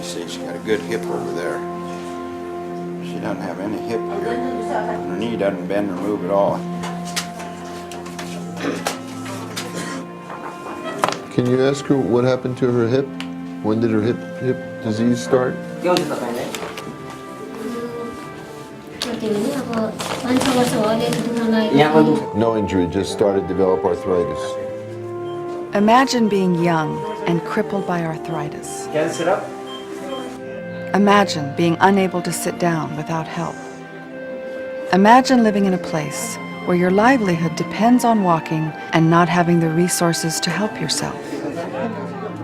see, she's got a good hip over there. She doesn't have any hip here. And her knee doesn't bend or move at all. Can you ask her what happened to her hip? When did her hip disease start? No injury, just started to develop arthritis. Imagine being young and crippled by arthritis. Can sit up? Imagine being unable to sit down without help. Imagine living in a place where your livelihood depends on walking and not having the resources to help yourself.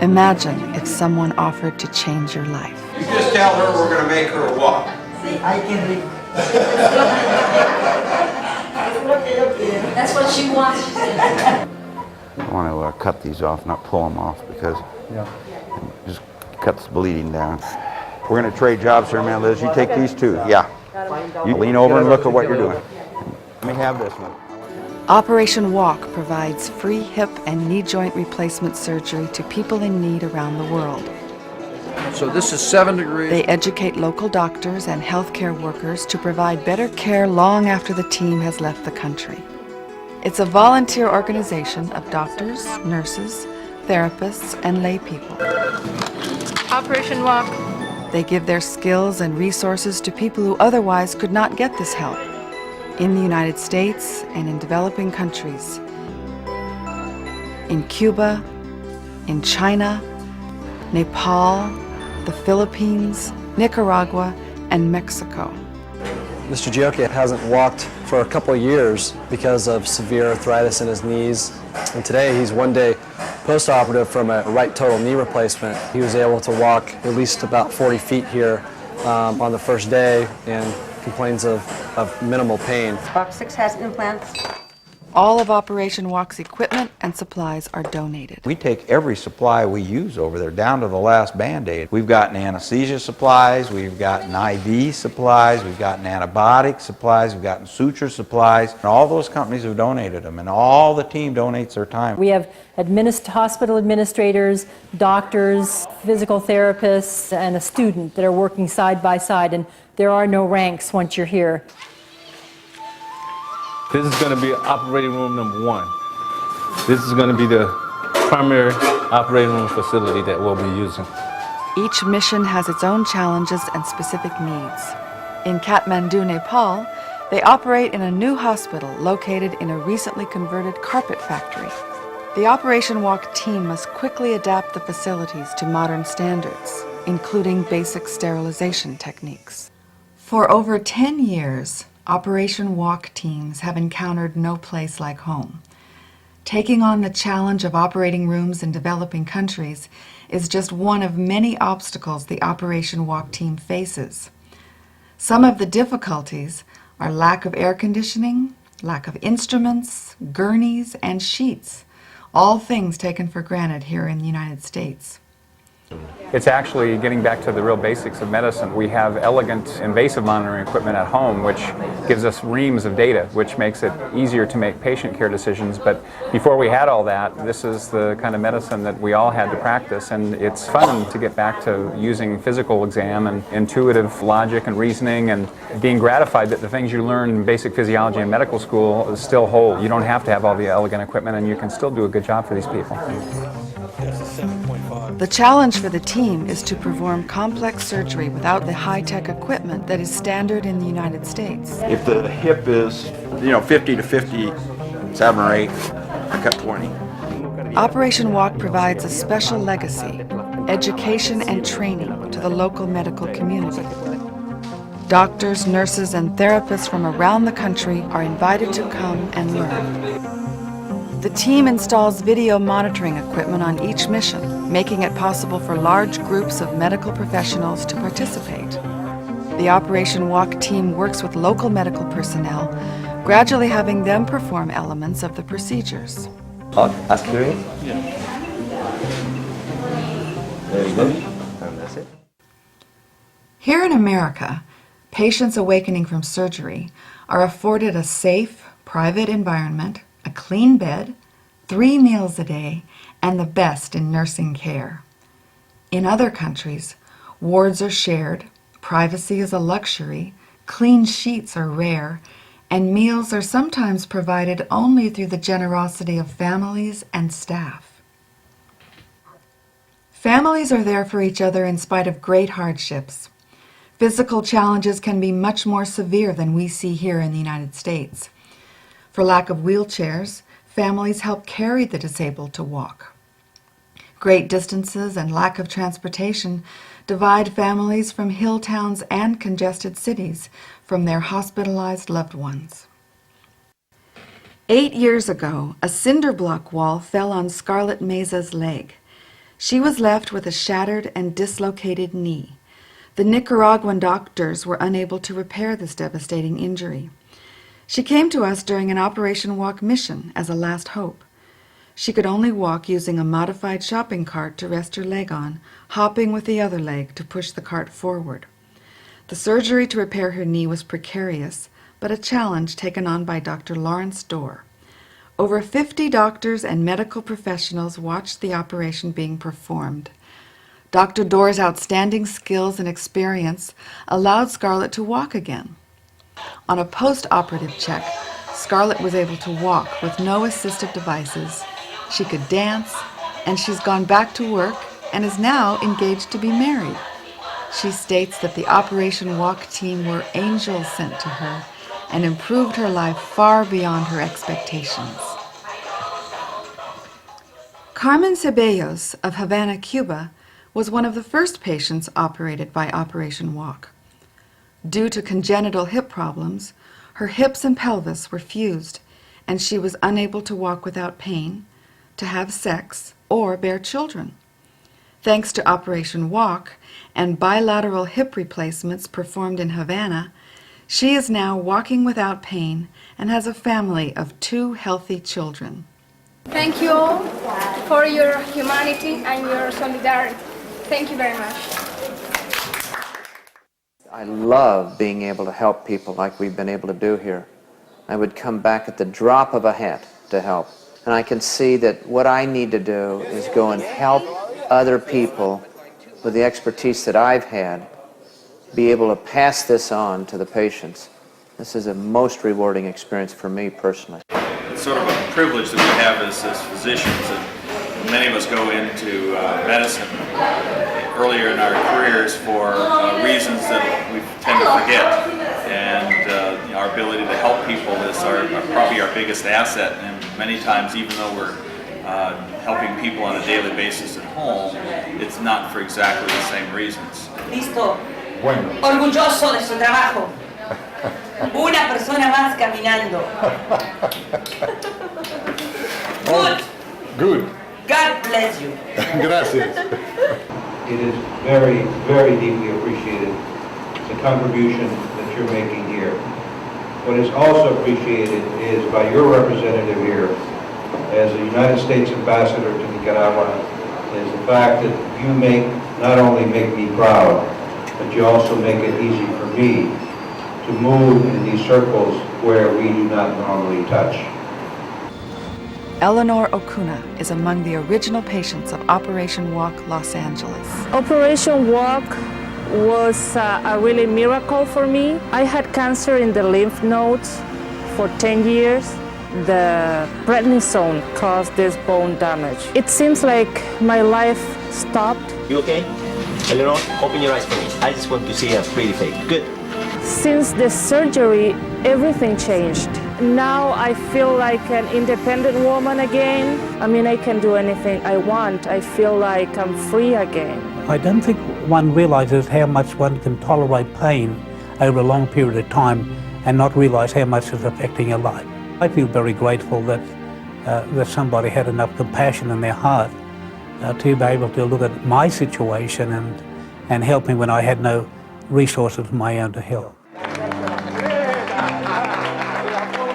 Imagine if someone offered to change your life. You just tell her we're going to make her walk. I can read. That's what she wants, she said. I want to cut these off, not pull them off, because it just cuts the bleeding down. We're going to trade jobs here, man, Liz. You take these two. Yeah. You lean over and look at what you're doing. Let me have this one. Operation Walk provides free hip and knee joint replacement surgery to people in need around the world. So this is 7 degrees. They educate local doctors and healthcare workers to provide better care long after the team has left the country. It's a volunteer organization of doctors, nurses, therapists, and lay people. Operation Walk. They give their skills and resources to people who otherwise could not get this help, in the United States and in developing countries, in Cuba, in China, Nepal, the Philippines, Nicaragua, and Mexico. Mr. Gioca hasn't walked for a couple of years because of severe arthritis in his knees. And today he's one day post-operative from a right total knee replacement. He was able to walk at least about 40 feet here on the first day and complains of minimal pain. Box 6 has implants. All of Operation Walk's equipment and supplies are donated. We take every supply we use over there, down to the last Band-Aid. We've gotten anesthesia supplies, we've gotten IV supplies, we've gotten antibiotic supplies, we've gotten suture supplies. And all those companies have donated them, and all the team donates their time. We have hospital administrators, doctors, physical therapists, and a student that are working side by side, and there are no ranks once you're here. This is going to be operating room number 1. This is going to be the primary operating room facility that we'll be using. Each mission has its own challenges and specific needs. In Kathmandu, Nepal, they operate in a new hospital located in a recently converted carpet factory. The Operation Walk team must quickly adapt the facilities to modern standards, including basic sterilization techniques. For over 10 years, Operation Walk teams have encountered no place like home. Taking on the challenge of operating rooms in developing countries is just one of many obstacles the Operation Walk team faces. Some of the difficulties are lack of air conditioning, lack of instruments, gurneys, and sheets, all things taken for granted here in the United States. It's actually getting back to the real basics of medicine. We have elegant invasive monitoring equipment at home, which gives us reams of data, which makes it easier to make patient care decisions. But before we had all that, this is the kind of medicine that we all had to practice, and it's fun to get back to using physical exam and intuitive logic and reasoning, and being gratified that the things you learn in basic physiology in medical school still hold. You don't have to have all the elegant equipment, and you can still do a good job for these people. The challenge for the team is to perform complex surgery without the high-tech equipment that is standard in the United States. If the hip is, 50 to 57 or 8, I cut 20. Operation Walk provides a special legacy, education and training to the local medical community. Doctors, nurses, and therapists from around the country are invited to come and learn. The team installs video monitoring equipment on each mission, making it possible for large groups of medical professionals to participate. The Operation Walk team works with local medical personnel, gradually having them perform elements of the procedures. Aspirate? Yeah. There you go. And that's it. Here in America, patients awakening from surgery are afforded a safe, private environment, a clean bed, 3 meals a day, and the best in nursing care. In other countries, Wards are shared, privacy is a luxury, clean sheets are rare, and meals are sometimes provided only through the generosity of families and staff. Families are there for each other in spite of great hardships. Physical challenges can be much more severe than we see here in the United States. For lack of wheelchairs, families help carry the disabled to walk. Great distances and lack of transportation divide families from hill towns and congested cities from their hospitalized loved ones. 8 years ago, a cinder block wall fell on Scarlett Mesa's leg. She was left with a shattered and dislocated knee. The Nicaraguan doctors were unable to repair this devastating injury. She came to us during an Operation Walk mission as a last hope. She could only walk using a modified shopping cart to rest her leg on, hopping with the other leg to push the cart forward. The surgery to repair her knee was precarious, but a challenge taken on by Dr. Lawrence Dorr. Over 50 doctors and medical professionals watched the operation being performed. Dr. Dorr's outstanding skills and experience allowed Scarlett to walk again. On a post-operative check, Scarlett was able to walk with no assistive devices. She could dance, and she's gone back to work and is now engaged to be married. She states that the Operation Walk team were angels sent to her and improved her life far beyond her expectations. Carmen Ceballos of Havana, Cuba, was one of the first patients operated by Operation Walk. Due to congenital hip problems, her hips and pelvis were fused, and she was unable to walk without pain, to have sex, or bear children. Thanks to Operation Walk and bilateral hip replacements performed in Havana, she is now walking without pain and has a family of 2 healthy children. Thank you all for your humanity and your solidarity. Thank you very much. I love being able to help people like we've been able to do here. I would come back at the drop of a hat to help. And I can see that what I need to do is go and help other people with the expertise that I've had be able to pass this on to the patients. This is a most rewarding experience for me personally. It's sort of a privilege that we have as physicians, and many of us go into medicine earlier in our careers for reasons that we tend to forget, and our ability to help people is probably our biggest asset, and many times, even though we're helping people on a daily basis at home, it's not for exactly the same reasons. Listo. Bueno. Orgulloso de su trabajo. Una persona más caminando. Good. Good. God bless you. Gracias. It is very, very deeply appreciated, the contribution that you're making here. What is also appreciated is by your representative here, as the United States Ambassador to Nicaragua, is the fact that you not only make me proud, but you also make it easy for me to move in these circles where we do not normally touch. Eleanor Okuna is among the original patients of Operation Walk Los Angeles. Operation Walk was a really miracle for me. I had cancer in the lymph nodes for 10 years. The prednisone caused this bone damage. It seems like my life stopped. You okay? Eleanor, open your eyes for me. I just want to see a pretty face. Good. Since the surgery, everything changed. Now I feel like an independent woman again. I mean, I can do anything I want. I feel like I'm free again. I don't think one realizes how much one can tolerate pain over a long period of time and not realize how much it's affecting your life. I feel very grateful that somebody had enough compassion in their heart to be able to look at my situation and help me when I had no resources of my own to help.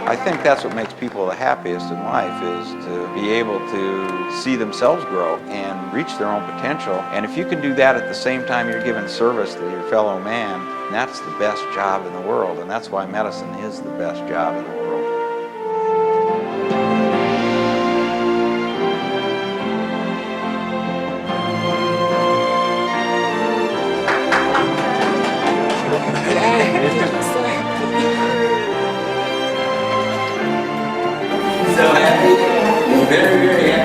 I think that's what makes people the happiest in life, is to be able to see themselves grow and reach their own potential. And if you can do that at the same time you're giving service to your fellow man, that's the best job in the world, and that's why medicine is the best job in the world. very, very